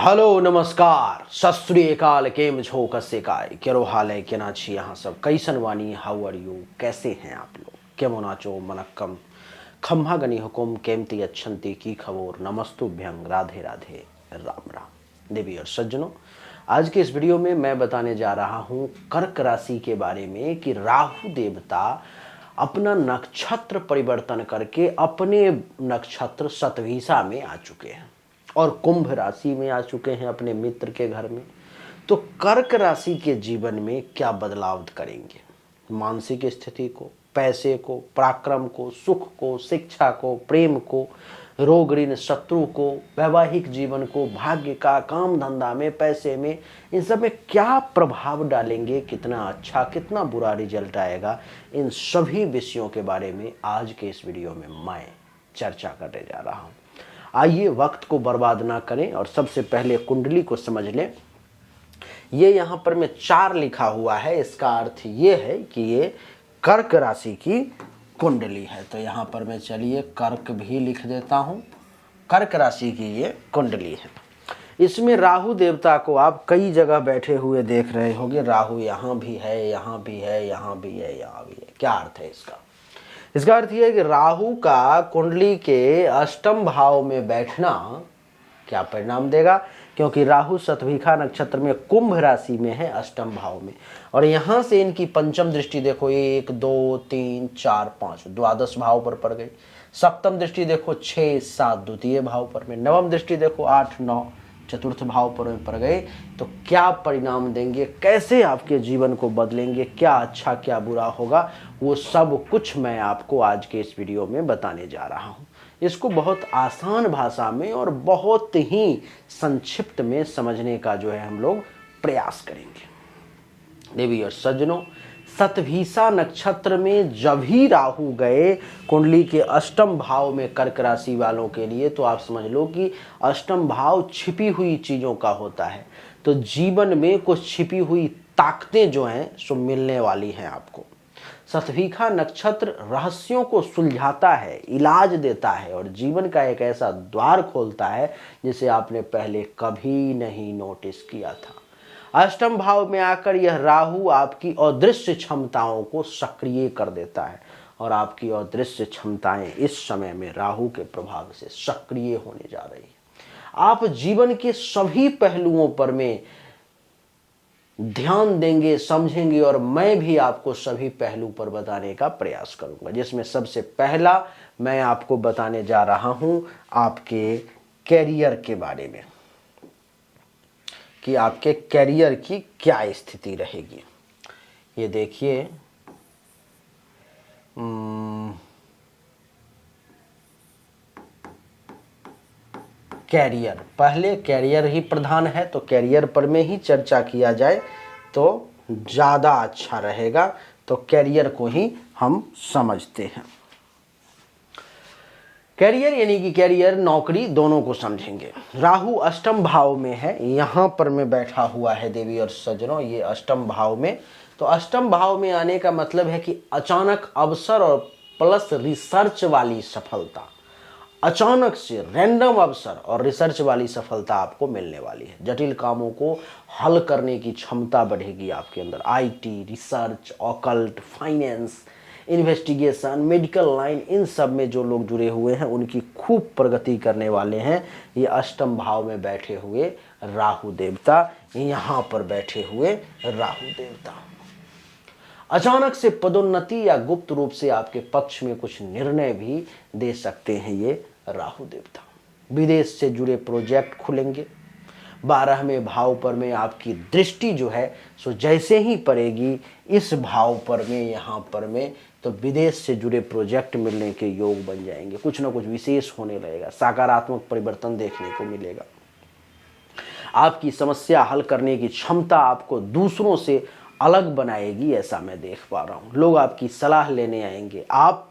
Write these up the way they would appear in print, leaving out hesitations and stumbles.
Hello नमस्कार सत श्री अकाल केम छो कसे काय केरो हाल है केना छी यहाँ सब कैसन वानी हाउ आर यू कैसे हैं आप लोग केमन आचो मनक्कम खम्हा गनी हुकुम केमती अच्छंती की खबर नमस्तुभ्यं राधे राधे राम राम देवी और सज्जनों। आज के इस वीडियो में मैं बताने जा रहा हूँ कर्क राशि के बारे में कि राहु देवता अपना नक्षत्र परिवर्तन करके अपने नक्षत्र शतभिषा में आ चुके हैं और कुंभ राशि में आ चुके हैं अपने मित्र के घर में। तो कर्क राशि के जीवन में क्या बदलाव करेंगे, मानसिक स्थिति को, पैसे को, पराक्रम को, सुख को, शिक्षा को, प्रेम को, रोग ऋण शत्रु को, वैवाहिक जीवन को, भाग्य का, काम धंधा में, पैसे में, इन सब में क्या प्रभाव डालेंगे, कितना अच्छा कितना बुरा रिजल्ट आएगा, इन सभी विषयों के बारे में आज के इस वीडियो में मैं चर्चा करने जा रहा हूँ। आइए वक्त को बर्बाद ना करें और सबसे पहले कुंडली को समझ लें। ये यहाँ पर में 4 लिखा हुआ है, इसका अर्थ ये है कि ये कर्क राशि की कुंडली है। तो यहाँ पर मैं चलिए कर्क भी लिख देता हूँ। कर्क राशि की ये कुंडली है। इसमें राहु देवता को आप कई जगह बैठे हुए देख रहे होंगे। राहु यहाँ भी है, यहाँ भी है, यहाँ भी है, यहाँ भी है। क्या अर्थ है इसका? इसका अर्थ यह है कि राहु का कुंडली के अष्टम भाव में बैठना क्या परिणाम देगा, क्योंकि राहु शतभिषा नक्षत्र में कुंभ राशि में है अष्टम भाव में, और यहां से इनकी पंचम दृष्टि देखो 1 2 3 4 5 द्वादश भाव पर पड़ गई। सप्तम दृष्टि देखो 6 7 द्वितीय भाव पर में, नवम दृष्टि देखो 8 9 चतुर्थ भाव पर में पड़ गए। तो क्या परिणाम देंगे, कैसे आपके जीवन को बदलेंगे, क्या अच्छा क्या बुरा होगा, वो सब कुछ मैं आपको आज के इस वीडियो में बताने जा रहा हूँ। इसको बहुत आसान भाषा में और बहुत ही संक्षिप्त में समझने का जो है हम लोग प्रयास करेंगे। देवी और सज्जनों, शतभिषा नक्षत्र में जब ही राहु गए कुंडली के अष्टम भाव में कर्क राशि वालों के लिए, तो आप समझ लो कि अष्टम भाव छिपी हुई चीज़ों का होता है। तो जीवन में कुछ छिपी हुई ताकतें जो हैं सो मिलने वाली हैं आपको। शतभिषा नक्षत्र रहस्यों को सुलझाता है, इलाज देता है और जीवन का एक ऐसा द्वार खोलता है जिसे आपने पहले कभी नहीं नोटिस किया था। अष्टम भाव में आकर यह राहु आपकी अदृश्य क्षमताओं को सक्रिय कर देता है और आपकी अदृश्य क्षमताएं इस समय में राहु के प्रभाव से सक्रिय होने जा रही है। आप जीवन के सभी पहलुओं पर में ध्यान देंगे, समझेंगे, और मैं भी आपको सभी पहलू पर बताने का प्रयास करूंगा, जिसमें सबसे पहला मैं आपको बताने जा रहा हूं आपके कैरियर के बारे में कि आपके कैरियर की क्या स्थिति रहेगी। ये देखिए, कैरियर, पहले कैरियर ही प्रधान है, तो कैरियर पर में ही चर्चा किया जाए तो ज़्यादा अच्छा रहेगा। तो कैरियर को ही हम समझते हैं। कैरियर यानी कि कैरियर नौकरी दोनों को समझेंगे। राहु अष्टम भाव में है, यहाँ पर में बैठा हुआ है देवी और सज्जनों, ये अष्टम भाव में। तो अष्टम भाव में आने का मतलब है कि अचानक अवसर और प्लस रिसर्च वाली सफलता, अचानक से रैंडम अवसर और रिसर्च वाली सफलता आपको मिलने वाली है। जटिल कामों को हल करने की क्षमता बढ़ेगी आपके अंदर। IT, research, occult, finance, investigation, medical line, इन सब में जो लोग जुड़े हुए हैं उनकी खूब प्रगति करने वाले हैं ये अष्टम भाव में बैठे हुए राहु देवता, यहाँ पर बैठे हुए राहु देवता। अचानक से पदोन्नति या गुप्त रूप से आपके पक्ष में कुछ निर्णय भी दे सकते हैं ये राहु देवता। विदेश से जुड़े प्रोजेक्ट खुलेंगे। 12वें भाव पर में आपकी दृष्टि जो है सो जैसे ही पड़ेगी इस भाव पर में, यहाँ पर में, तो विदेश से जुड़े प्रोजेक्ट मिलने के योग बन जाएंगे। कुछ ना कुछ विशेष होने लगेगा, सकारात्मक परिवर्तन देखने को मिलेगा। आपकी समस्या हल करने की क्षमता आपको दूसरों से अलग बनाएगी, ऐसा मैं देख पा रहा हूं। लोग आपकी सलाह लेने आएंगे। आप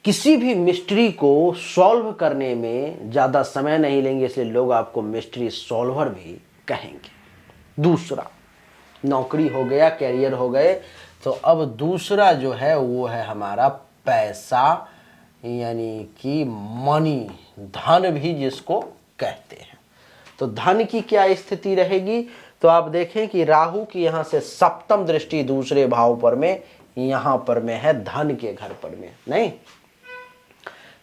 किसी भी मिस्ट्री को सॉल्व करने में ज़्यादा समय नहीं लेंगे, इसलिए लोग आपको मिस्ट्री सॉल्वर भी कहेंगे। दूसरा, नौकरी हो गया, कैरियर हो गए, तो अब दूसरा जो है वो है हमारा पैसा, यानी कि मनी, धन भी जिसको कहते हैं। तो धन की क्या स्थिति रहेगी, तो आप देखें कि राहु की यहां से सप्तम दृष्टि दूसरे भाव पर में, यहां पर में है धन के घर पर में नहीं,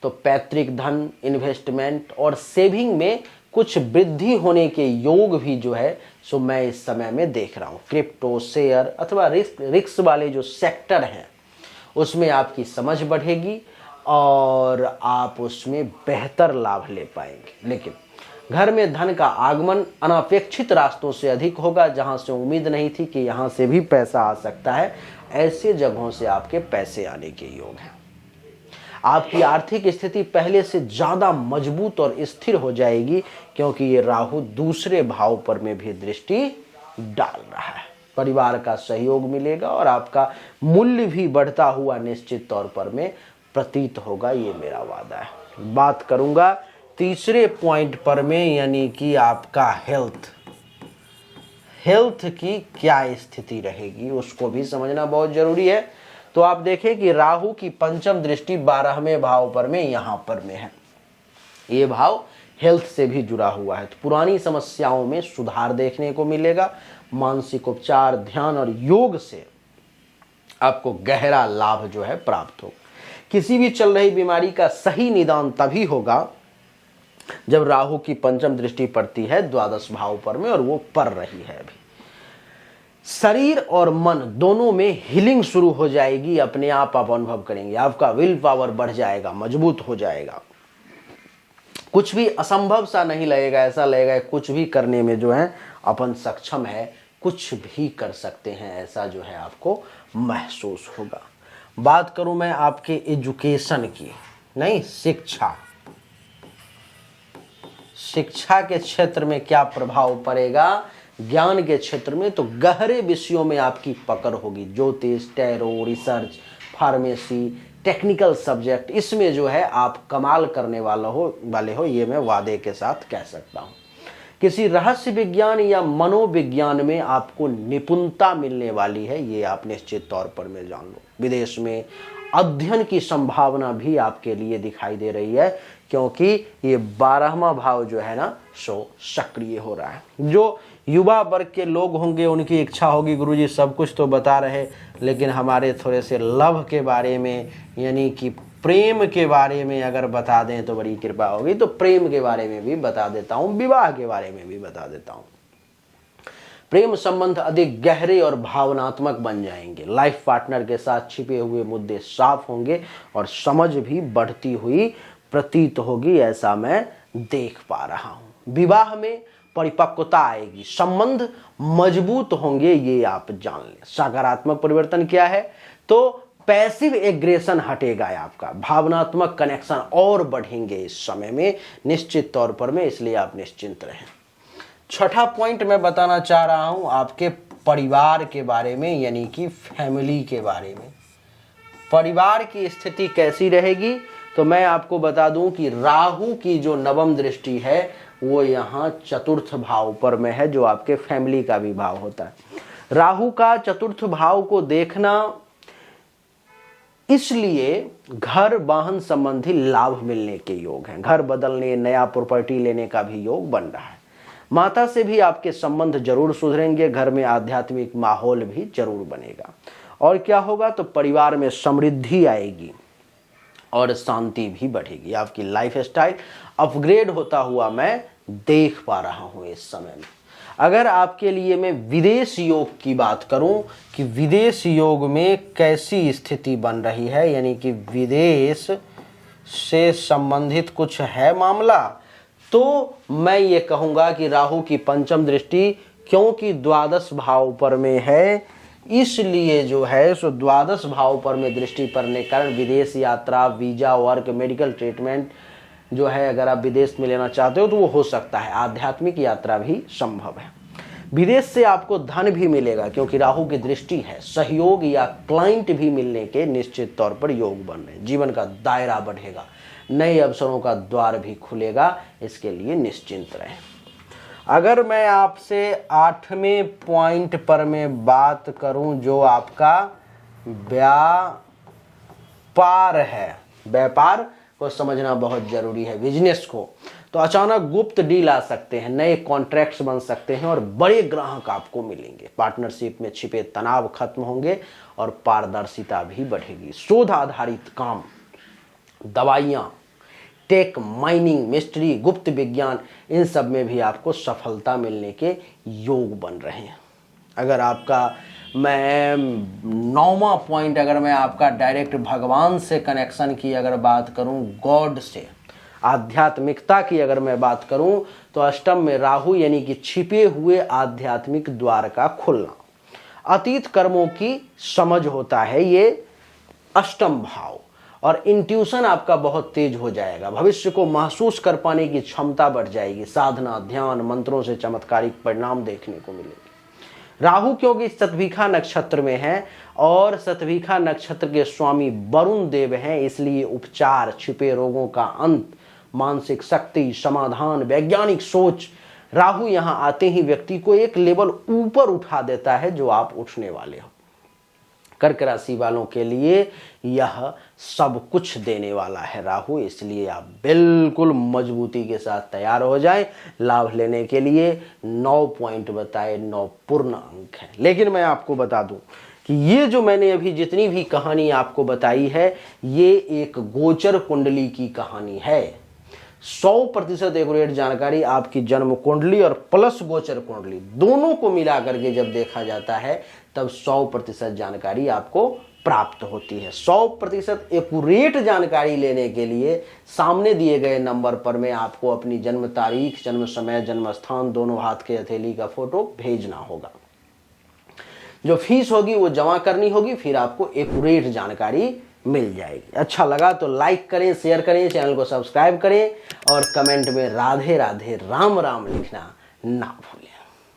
तो पैतृक धन, इन्वेस्टमेंट और सेविंग में कुछ वृद्धि होने के योग भी जो है सो मैं इस समय में देख रहा हूं। क्रिप्टो, शेयर अथवा रिस्क वाले जो सेक्टर हैं उसमें आपकी समझ बढ़ेगी और आप उसमें बेहतर लाभ ले पाएंगे। लेकिन घर में धन का आगमन अनपेक्षित रास्तों से अधिक होगा, जहां से उम्मीद नहीं थी कि यहां से भी पैसा आ सकता है, ऐसे जगहों से आपके पैसे आने के योग हैं। आपकी आर्थिक स्थिति पहले से ज्यादा मजबूत और स्थिर हो जाएगी, क्योंकि ये राहु दूसरे भाव पर में भी दृष्टि डाल रहा है। परिवार का सहयोग मिलेगा और आपका मूल्य भी बढ़ता हुआ निश्चित तौर पर में प्रतीत होगा, ये मेरा वादा है। बात करूंगा तीसरे पॉइंट पर में, यानी कि आपका हेल्थ की क्या स्थिति रहेगी, उसको भी समझना बहुत जरूरी है। तो आप देखें कि राहु की पंचम दृष्टि 12वें भाव पर में यहां पर में है। ये भाव हेल्थ से भी जुड़ा हुआ है, तो पुरानी समस्याओं में सुधार देखने को मिलेगा। मानसिक उपचार, ध्यान और योग से आपको गहरा लाभ जो है प्राप्त हो। किसी भी चल रही बीमारी का सही निदान तभी होगा जब राहु की पंचम दृष्टि पड़ती है द्वादश भाव पर में, और वो पड़ रही है अभी। शरीर और मन दोनों में हीलिंग शुरू हो जाएगी, अपने आप अनुभव करेंगे। आपका विल पावर बढ़ जाएगा, मजबूत हो जाएगा। कुछ भी असंभव सा नहीं लगेगा, ऐसा लगेगा कुछ भी करने में जो है अपन सक्षम है, कुछ भी कर सकते हैं, ऐसा जो है आपको महसूस होगा। बात करूं मैं आपके एजुकेशन की, नहीं शिक्षा के क्षेत्र में क्या प्रभाव पड़ेगा, ज्ञान के क्षेत्र में तो गहरे विषयों में आपकी पकड़ होगी। ज्योतिष, tarot, research, pharmacy, technical subject, इसमें जो है आप कमाल करने वाले हो, ये मैं वादे के साथ कह सकता हूँ। किसी रहस्य विज्ञान या मनोविज्ञान में आपको निपुणता मिलने वाली है, ये आप निश्चित तौर पर मैं जान लो। विदेश में अध्ययन की संभावना भी आपके लिए दिखाई दे रही है, क्योंकि ये 12वां भाव जो है ना सो सक्रिय हो रहा है। जो युवा वर्ग के लोग होंगे उनकी इच्छा होगी गुरुजी सब कुछ तो बता रहे, लेकिन हमारे थोड़े से लव के बारे में, यानी कि प्रेम के बारे में अगर बता दें तो बड़ी कृपा होगी। तो प्रेम के बारे में भी बता देता हूँ, विवाह के बारे में भी बता देता हूँ। प्रेम संबंध अधिक गहरे और भावनात्मक बन जाएंगे। लाइफ पार्टनर के साथ छिपे हुए मुद्दे साफ होंगे और समझ भी बढ़ती हुई प्रतीत होगी, ऐसा मैं देख पा रहा हूं। विवाह में परिपक्वता आएगी, संबंध मजबूत होंगे, ये आप जान लें। सकारात्मक परिवर्तन क्या है, तो पैसिव एग्रेशन हटेगा आपका, भावनात्मक कनेक्शन और बढ़ेंगे इस समय में निश्चित तौर पर में, इसलिए आप निश्चिंत रहें। छठा पॉइंट मैं बताना चाह रहा हूं आपके परिवार के बारे में, यानी कि फैमिली के बारे में। परिवार की स्थिति कैसी रहेगी, तो मैं आपको बता दूं कि राहु की जो नवम दृष्टि है वो यहाँ चतुर्थ भाव पर में है, जो आपके फैमिली का भी भाव होता है। राहु का चतुर्थ भाव को देखना इसलिए घर वाहन संबंधी लाभ मिलने के योग हैं। घर बदलने, नया प्रॉपर्टी लेने का भी योग बन रहा है। माता से भी आपके संबंध जरूर सुधरेंगे, घर में आध्यात्मिक माहौल भी जरूर बनेगा। और क्या होगा, तो परिवार में समृद्धि आएगी और शांति भी बढ़ेगी। आपकी लाइफ स्टाइल अपग्रेड होता हुआ मैं देख पा रहा हूं इस समय में। अगर आपके लिए मैं विदेश योग की बात करूं कि विदेश योग में कैसी स्थिति बन रही है, यानी कि विदेश से संबंधित कुछ है मामला, तो मैं ये कहूंगा कि राहु की पंचम दृष्टि क्योंकि द्वादश भाव पर में है, इसलिए जो है सो द्वादश भाव पर में दृष्टि पड़ने के कारण विदेश यात्रा, वीजा, वर्क, मेडिकल ट्रीटमेंट जो है अगर आप विदेश में लेना चाहते हो तो वो हो सकता है। आध्यात्मिक यात्रा भी संभव है। विदेश से आपको धन भी मिलेगा क्योंकि राहु की दृष्टि है। सहयोग या क्लाइंट भी मिलने के निश्चित तौर पर योग बन रहे हैं। जीवन का दायरा बढ़ेगा, नए अवसरों का द्वार भी खुलेगा, इसके लिए निश्चिंत रहें। अगर मैं आपसे 8वें पॉइंट पर मैं बात करूं जो आपका व्यापार है, व्यापार को समझना बहुत जरूरी है, बिजनेस को, तो अचानक गुप्त डील आ सकते हैं, नए कॉन्ट्रैक्ट्स बन सकते हैं और बड़े ग्राहक आपको मिलेंगे। पार्टनरशिप में छिपे तनाव खत्म होंगे और पारदर्शिता भी बढ़ेगी। शोध आधारित काम, दवाइयाँ, टेक, माइनिंग, मिस्ट्री, गुप्त विज्ञान, इन सब में भी आपको सफलता मिलने के योग बन रहे हैं। अगर आपका मैं 9वां पॉइंट, अगर मैं आपका डायरेक्ट भगवान से कनेक्शन की अगर बात करूं, गॉड से, आध्यात्मिकता की अगर मैं बात करूं, तो अष्टम में राहु यानी कि छिपे हुए आध्यात्मिक द्वार का खुलना, अतीत कर्मों की समझ होता है ये अष्टम भाव, और इंट्यूशन आपका बहुत तेज हो जाएगा। भविष्य को महसूस कर पाने की क्षमता बढ़ जाएगी। साधना, ध्यान, मंत्रों से चमत्कारिक परिणाम देखने को मिलेंगे। राहु क्योंकि शतभिखा नक्षत्र में है और शतभिखा नक्षत्र के स्वामी वरुण देव हैं, इसलिए उपचार, छिपे रोगों का अंत, मानसिक शक्ति, समाधान, वैज्ञानिक सोच, राहु यहां आते ही व्यक्ति को एक लेवल ऊपर उठा देता है जो आप उठने वाले हो। कर्क राशि वालों के लिए यह सब कुछ देने वाला है राहु, इसलिए आप बिल्कुल मजबूती के साथ तैयार हो जाएं। लाभ लेने के लिए 9 पॉइंट बताए, 9 पूर्ण अंक हैं। लेकिन मैं आपको बता दूं कि ये जो मैंने अभी जितनी भी कहानी आपको बताई है, ये एक गोचर कुंडली की कहानी है। 100% एक्यूरेट जानकारी आपकी जन्म कुंडली और प्लस गोचर कुंडली दोनों को मिला करके जब देखा जाता है, तब 100% जानकारी आपको प्राप्त होती है। 100% एक्यूरेट जानकारी लेने के लिए सामने दिए गए नंबर पर में आपको अपनी जन्म तारीख, जन्म समय, जन्म स्थान, दोनों हाथ के हथेली का फोटो भेजना होगा। जो फीस होगी वो जमा करनी होगी, फिर आपको एक्यूरेट जानकारी मिल जाएगी। अच्छा लगा तो लाइक करें, शेयर करें, चैनल को सब्सक्राइब करें और कमेंट में राधे राधे, राम राम लिखना ना भूलें।